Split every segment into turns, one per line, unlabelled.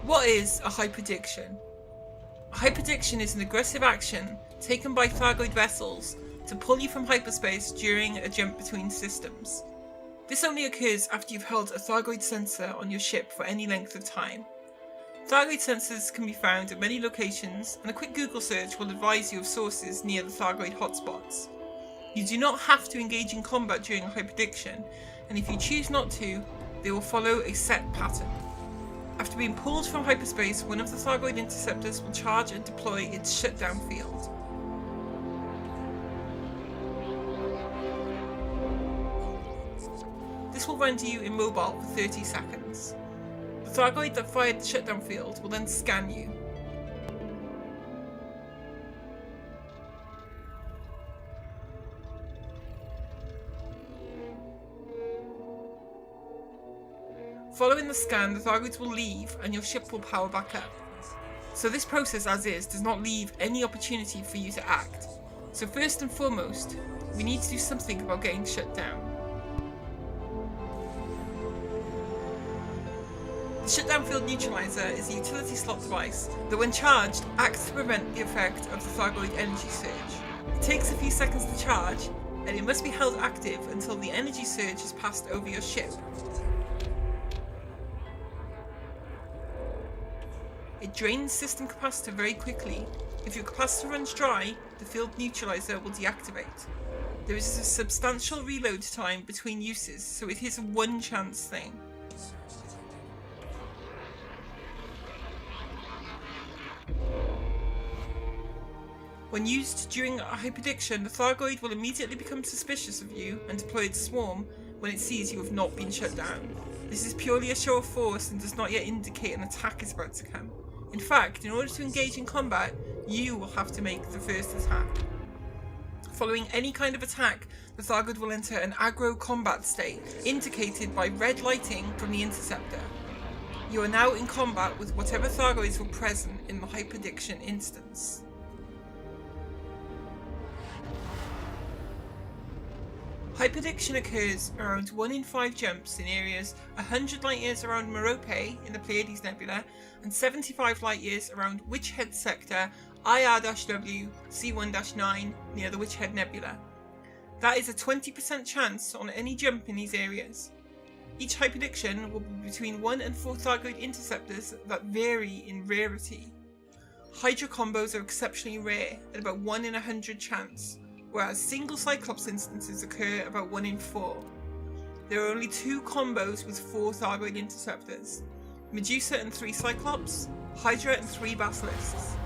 What is a hyperdiction? A hyperdiction is an aggressive action taken by Thargoid vessels to pull you from hyperspace during a jump between systems. This only occurs after you've held a Thargoid sensor on your ship for any length of time. Thargoid sensors can be found at many locations, and a quick Google search will advise you of sources near the Thargoid hotspots. You do not have to engage in combat during a hyperdiction, and if you choose not to, they will follow a set pattern. After being pulled from hyperspace, one of the Thargoid interceptors will charge and deploy its shutdown field. This will render you immobile for 30 seconds. The Thargoid that fired the shutdown field will then scan you. Following the scan, the Thargoids will leave and your ship will power back up. So this process as is does not leave any opportunity for you to act. So first and foremost, we need to do something about getting shut down. The shutdown field neutralizer is a utility slot device that when charged acts to prevent the effect of the Thargoid energy surge. It takes a few seconds to charge and it must be held active until the energy surge has passed over your ship. It drains system capacitor very quickly. If your capacitor runs dry, the field neutralizer will deactivate. There is a substantial reload time between uses, so it is a one chance thing. When used during a hyperdiction, the Thargoid will immediately become suspicious of you and deploy its swarm when it sees you have not been shut down. This is purely a show of force and does not yet indicate an attack is about to come. In fact, in order to engage in combat, you will have to make the first attack. Following any kind of attack, the Thargoid will enter an aggro combat state, indicated by red lighting from the interceptor. You are now in combat with whatever Thargoids were present in the hyperdiction instance. Hyperdiction occurs around 1 in 5 jumps in areas 100 light-years around Merope in the Pleiades Nebula and 75 light-years around Witchhead Sector IR-W C1-9 near the Witchhead Nebula. That is a 20% chance on any jump in these areas. Each hyperdiction will be between 1 and 4 Thargoid interceptors that vary in rarity. Hydra combos are exceptionally rare at about 1 in 100 chance, whereas single Cyclops instances occur about 1 in 4. There are only 2 combos with 4 Thargoid interceptors: Medusa and 3 Cyclops, Hydra and 3 Basilisks.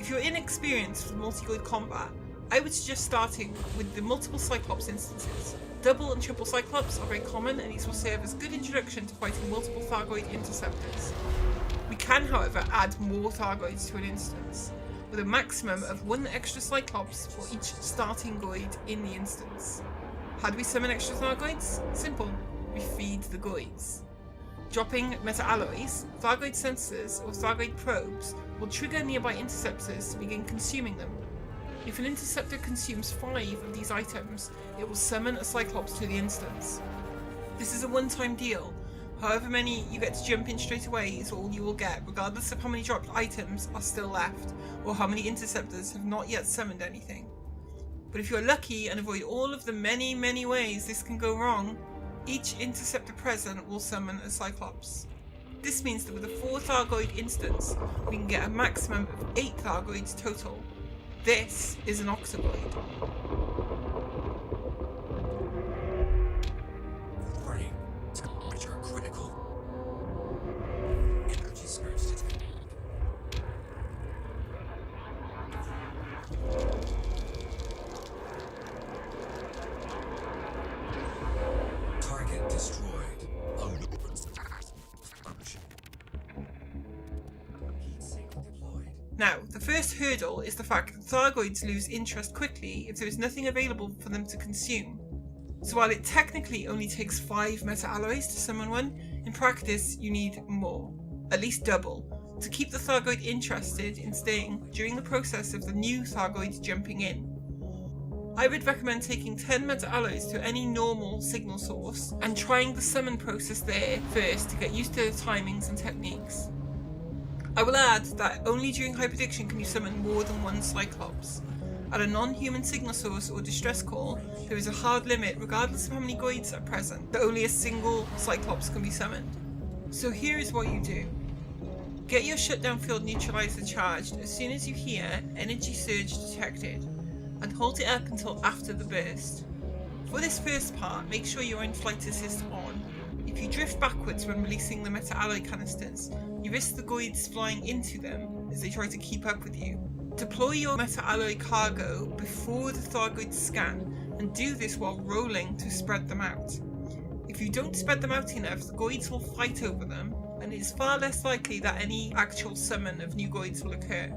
If you're inexperienced with multi-goid combat, I would suggest starting with the multiple Cyclops instances. Double and triple Cyclops are very common and these will serve as a good introduction to fighting multiple Thargoid interceptors. We can, however, add more Thargoids to an instance, with a maximum of 1 extra Cyclops for each starting Goid in the instance. How do we summon extra Thargoids? Simple, we feed the Goids. Dropping meta-alloys, Thargoid sensors or Thargoid probes will trigger nearby interceptors to begin consuming them. If an interceptor consumes 5 of these items, it will summon a Cyclops to the instance. This is a one-time deal. However many you get to jump in straight away is all you will get, regardless of how many dropped items are still left, or how many interceptors have not yet summoned anything. But if you're lucky and avoid all of the many ways this can go wrong, each interceptor present will summon a Cyclops. This means that with a 4 Thargoid instance, we can get a maximum of 8 Thargoids total. This is an Octogoid. Now, the first hurdle is the fact that Thargoids lose interest quickly if there is nothing available for them to consume. So while it technically only takes 5 meta-alloys to summon one, in practice you need more, at least double, to keep the Thargoid interested in staying during the process of the new Thargoids jumping in. I would recommend taking 10 meta-alloys to any normal signal source and trying the summon process there first to get used to the timings and techniques. I will add that only during hyperdiction can you summon more than one Cyclops. At a non-human signal source or distress call, there is a hard limit regardless of how many Goids are present, that only a single Cyclops can be summoned. So here is what you do. Get your shutdown field neutralizer charged as soon as you hear energy surge detected, and hold it up until after the burst. For this first part, make sure you're in flight assist on. If you drift backwards when releasing the meta-alloy canisters, you risk the Goids flying into them as they try to keep up with you. Deploy your meta-alloy cargo before the Thargoids scan, and do this while rolling to spread them out. If you don't spread them out enough, the Goids will fight over them, and it is far less likely that any actual summon of new Goids will occur.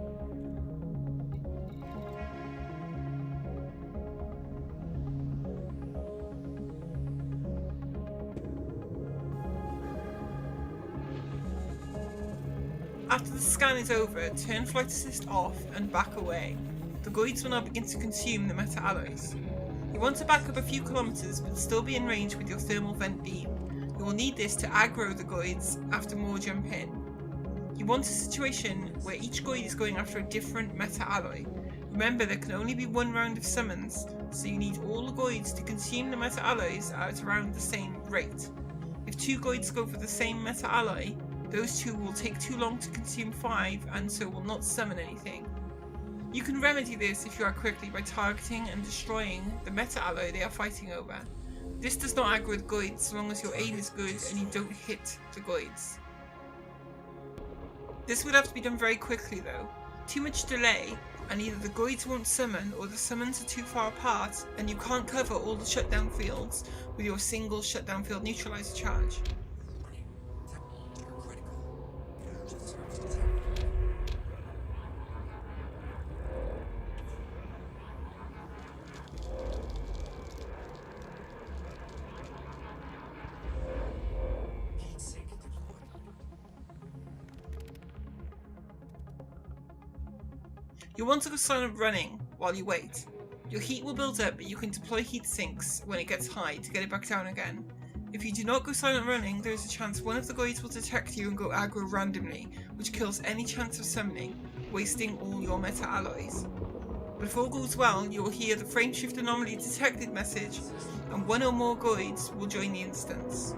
After the scan is over, turn flight assist off and back away. The Goids will now begin to consume the meta-alloys. You want to back up a few kilometers but still be in range with your thermal vent beam. You will need this to aggro the Goids after more jump in. You want a situation where each Goid is going after a different meta-alloy. Remember, there can only be one round of summons, so you need all the Goids to consume the meta-alloys at around the same rate. If two Goids go for the same meta-alloy, those two will take too long to consume 5 and so will not summon anything. You can remedy this if you are quickly by targeting and destroying the meta-alloy they are fighting over. This does not aggro the Goids so long as your aim is good and you don't hit the Goids. This would have to be done very quickly though. Too much delay and either the Goids won't summon or the summons are too far apart and you can't cover all the shutdown fields with your single shutdown field neutralizer charge. You'll want to go silent running while you wait. Your heat will build up, but you can deploy heat sinks when it gets high to get it back down again. If you do not go silent running, there is a chance one of the Goids will detect you and go aggro randomly, which kills any chance of summoning, wasting all your meta-alloys. But if all goes well, you will hear the frameshift anomaly detected message, and one or more Goids will join the instance.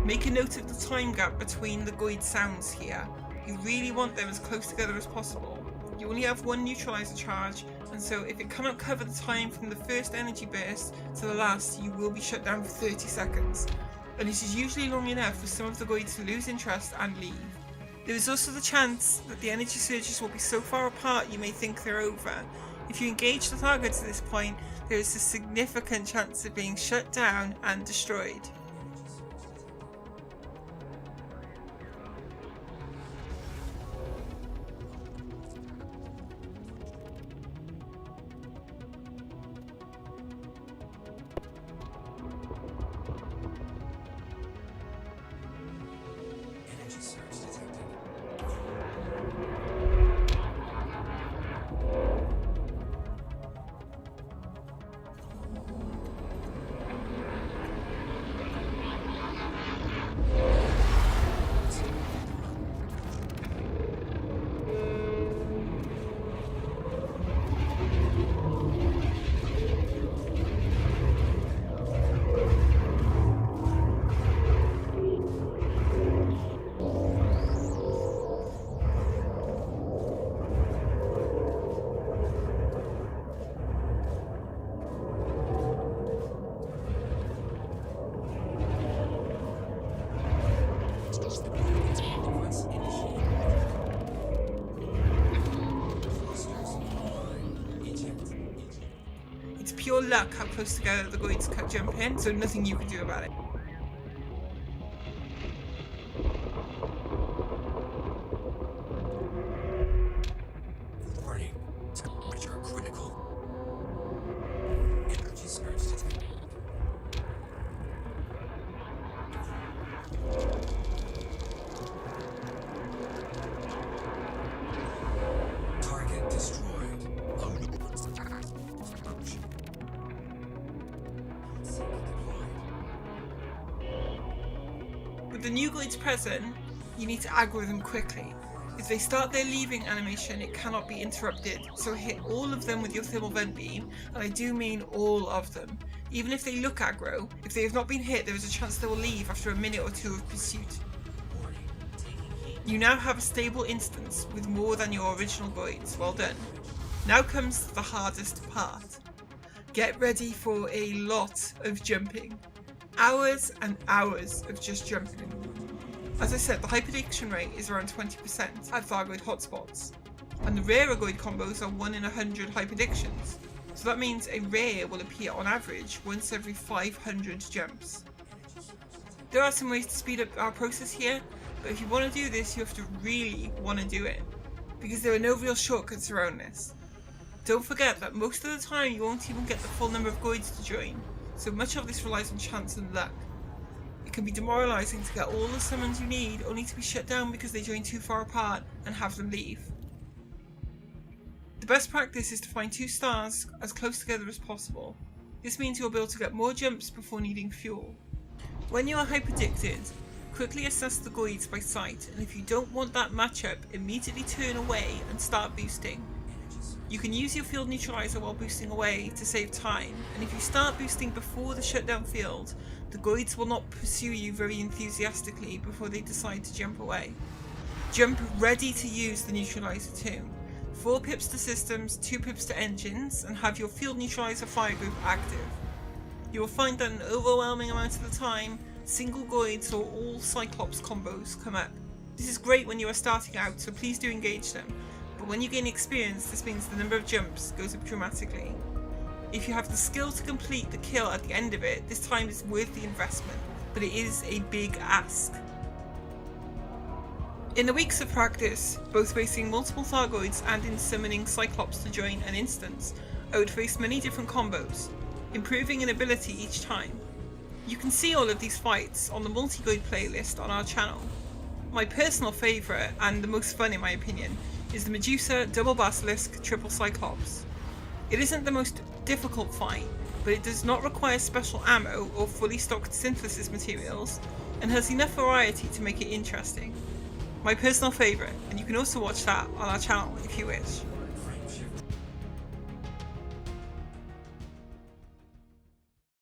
Make a note of the time gap between the Goid sounds here. You really want them as close together as possible. You only have one neutralizer charge, and so if it cannot cover the time from the first energy burst to the last, you will be shut down for 30 seconds. And it is usually long enough for some of the Goids to lose interest and leave. There is also the chance that the energy surges will be so far apart you may think they're over. If you engage the targets at this point, there is a significant chance of being shut down and destroyed. It's pure luck how close together the Goids jump in, so nothing you can do about it.
Warning. Temperature critical. Energy surge detected. Target destroyed.
With the new Goids present, you need to aggro them quickly. If they start their leaving animation, it cannot be interrupted, so hit all of them with your thermal vent beam, and I do mean all of them. Even if they look aggro, if they have not been hit, there is a chance they will leave after a minute or two of pursuit. You now have a stable instance with more than your original Goids. Well done. Now comes the hardest part. Get ready for a lot of jumping. Hours and hours of just jumping. As I said, the hyperdiction rate is around 20% at Thargoid hotspots, and the rarer Goid combos are 1 in 100 hyperdictions, so that means a rare will appear on average once every 500 jumps. There are some ways to speed up our process here, but if you want to do this, you have to really want to do it, because there are no real shortcuts around this. Don't forget that most of the time you won't even get the full number of Goids to join, so much of this relies on chance and luck. It can be demoralising to get all the summons you need only to be shut down because they join too far apart and have them leave. The best practice is to find 2 stars as close together as possible. This means you'll be able to get more jumps before needing fuel. When you are hyperdicted, quickly assess the Goids by sight, and if you don't want that matchup, immediately turn away and start boosting. You can use your field neutralizer while boosting away to save time, and if you start boosting before the shutdown field, the Goids will not pursue you very enthusiastically before they decide to jump away. Jump ready to use the neutralizer too. 4 pips to systems, 2 pips to engines, and have your field neutralizer fire group active. You will find that an overwhelming amount of the time, single Goids or all Cyclops combos come up. This is great when you are starting out, so please do engage them, but when you gain experience, this means the number of jumps goes up dramatically. If you have the skill to complete the kill at the end of it, this time is worth the investment, but it is a big ask. In the weeks of practice, both facing multiple Thargoids and in summoning Cyclops to join an instance, I would face many different combos, improving in ability each time. You can see all of these fights on the multi-Goid playlist on our channel. My personal favourite, and the most fun in my opinion, is the Medusa, Double Basilisk, Triple Cyclops. It isn't the most difficult fight, but it does not require special ammo or fully stocked synthesis materials, and has enough variety to make it interesting. My personal favourite, and you can also watch that on our channel if you wish.